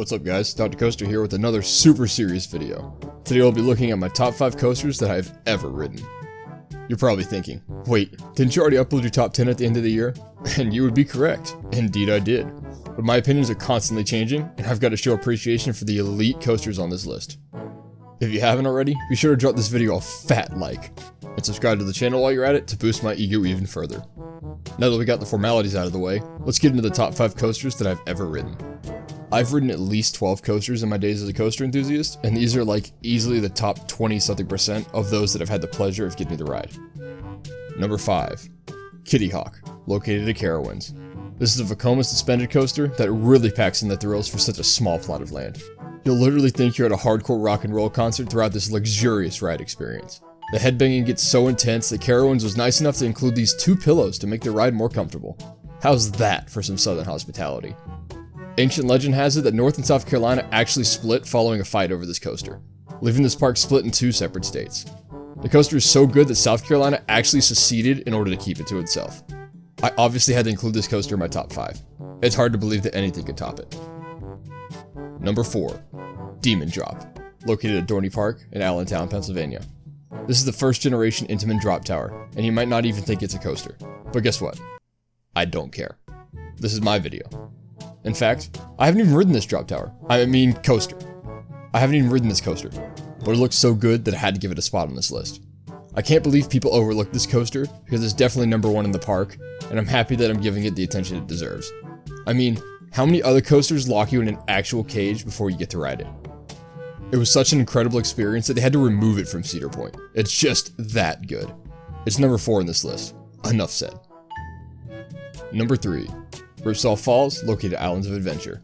What's up guys, Dr. Coaster here with another super serious video. Today I'll be looking at my top 5 coasters that I've ever ridden. You're probably thinking, wait, didn't you already upload your top 10 at the end of the year? And you would be correct. Indeed I did. But my opinions are constantly changing, and I've got to show appreciation for the elite coasters on this list. If you haven't already, be sure to drop this video a fat like, and subscribe to the channel while you're at it to boost my ego even further. Now that we got the formalities out of the way, let's get into the top 5 coasters that I've ever ridden. I've ridden at least 12 coasters in my days as a coaster enthusiast, and these are like easily the top 20-something% of those that have had the pleasure of getting to ride. Number 5. Kitty Hawk, located at Carowinds. This is a Vekoma suspended coaster that really packs in the thrills for such a small plot of land. You'll literally think you're at a hardcore rock and roll concert throughout this luxurious ride experience. The headbanging gets so intense that Carowinds was nice enough to include these 2 pillows to make the ride more comfortable. How's that for some southern hospitality? Ancient legend has it that North and South Carolina actually split following a fight over this coaster, leaving this park split in 2 separate states. The coaster is so good that South Carolina actually seceded in order to keep it to itself. I obviously had to include this coaster in my top 5. It's hard to believe that anything could top it. Number 4. Demon Drop, located at Dorney Park in Allentown, Pennsylvania. This is the first generation Intamin drop tower, and you might not even think it's a coaster. But guess what? I don't care. This is my video. In fact, I haven't even ridden this drop tower. I mean coaster. I haven't even ridden this coaster, but it looks so good that I had to give it a spot on this list. I can't believe people overlook this coaster because it's definitely number 1 in the park, and I'm happy that I'm giving it the attention it deserves. I mean, how many other coasters lock you in an actual cage before you get to ride it? It was such an incredible experience that they had to remove it from Cedar Point. It's just that good. It's number 4 in this list. Enough said. Number 3. Ripsaw Falls, located at Islands of Adventure.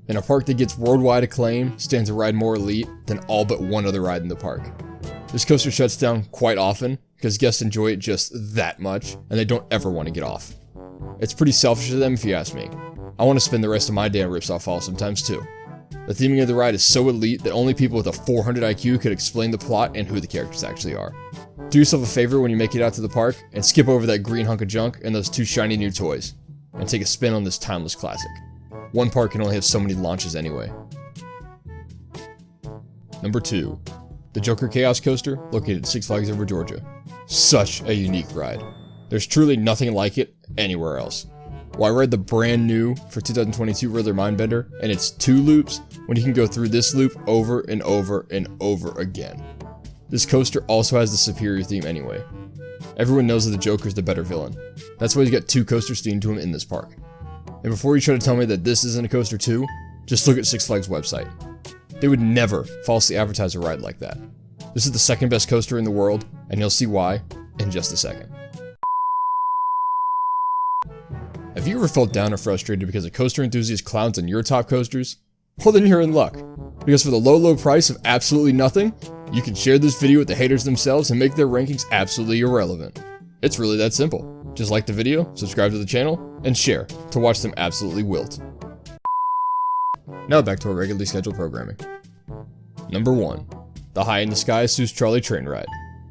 In a park that gets worldwide acclaim, stands a ride more elite than all but one other ride in the park. This coaster shuts down quite often because guests enjoy it just that much and they don't ever want to get off. It's pretty selfish of them if you ask me. I want to spend the rest of my day on Ripsaw Falls sometimes too. The theming of the ride is so elite that only people with a 400 IQ could explain the plot and who the characters actually are. Do yourself a favor when you make it out to the park and skip over that green hunk of junk and those 2 shiny new toys, and take a spin on this timeless classic. One park can only have so many launches anyway. Number 2. The Joker Chaos Coaster, located at Six Flags Over Georgia. Such a unique ride. There's truly nothing like it anywhere else. Why ride the brand new for 2022 Riddler Mindbender and it's 2 loops when you can go through this loop over and over and over again? This coaster also has the superior theme anyway. Everyone knows that the Joker is the better villain. That's why he's got 2 coasters themed to him in this park. And before you try to tell me that this isn't a coaster too, just look at Six Flags' website. They would never falsely advertise a ride like that. This is the 2nd best coaster in the world, and you'll see why in just a second. Have you ever felt down or frustrated because a coaster enthusiast clowns on your top coasters? Well then you're in luck, because for the low price of absolutely nothing, you can share this video with the haters themselves and make their rankings absolutely irrelevant. It's really that simple. Just like the video, subscribe to the channel, and share to watch them absolutely wilt. Now back to our regularly scheduled programming. Number 1. The High in the Sky Seuss Charlie Train Ride.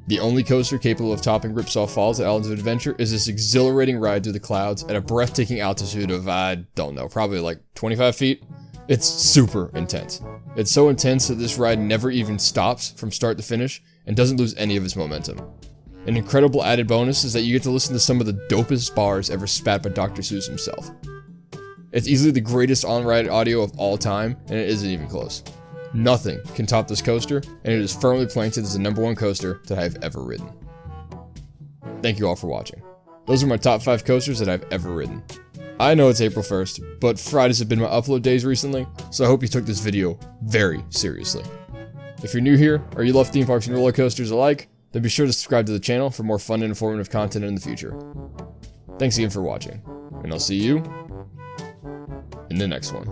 The only coaster capable of topping Ripsaw Falls at Islands of Adventure is this exhilarating ride through the clouds at a breathtaking altitude of, I don't know, probably like 25 feet. It's super intense. It's so intense that this ride never even stops from start to finish and doesn't lose any of its momentum. An incredible added bonus is that you get to listen to some of the dopest bars ever spat by Dr. Seuss himself. It's easily the greatest on-ride audio of all time, and it isn't even close. Nothing can top this coaster, and it is firmly planted as the number 1 coaster that I have ever ridden. Thank you all for watching. Those are my top 5 coasters that I've ever ridden. I know it's April 1st, but Fridays have been my upload days recently, so I hope you took this video very seriously. If you're new here, or you love theme parks and roller coasters alike, then be sure to subscribe to the channel for more fun and informative content in the future. Thanks again for watching, and I'll see you in the next one.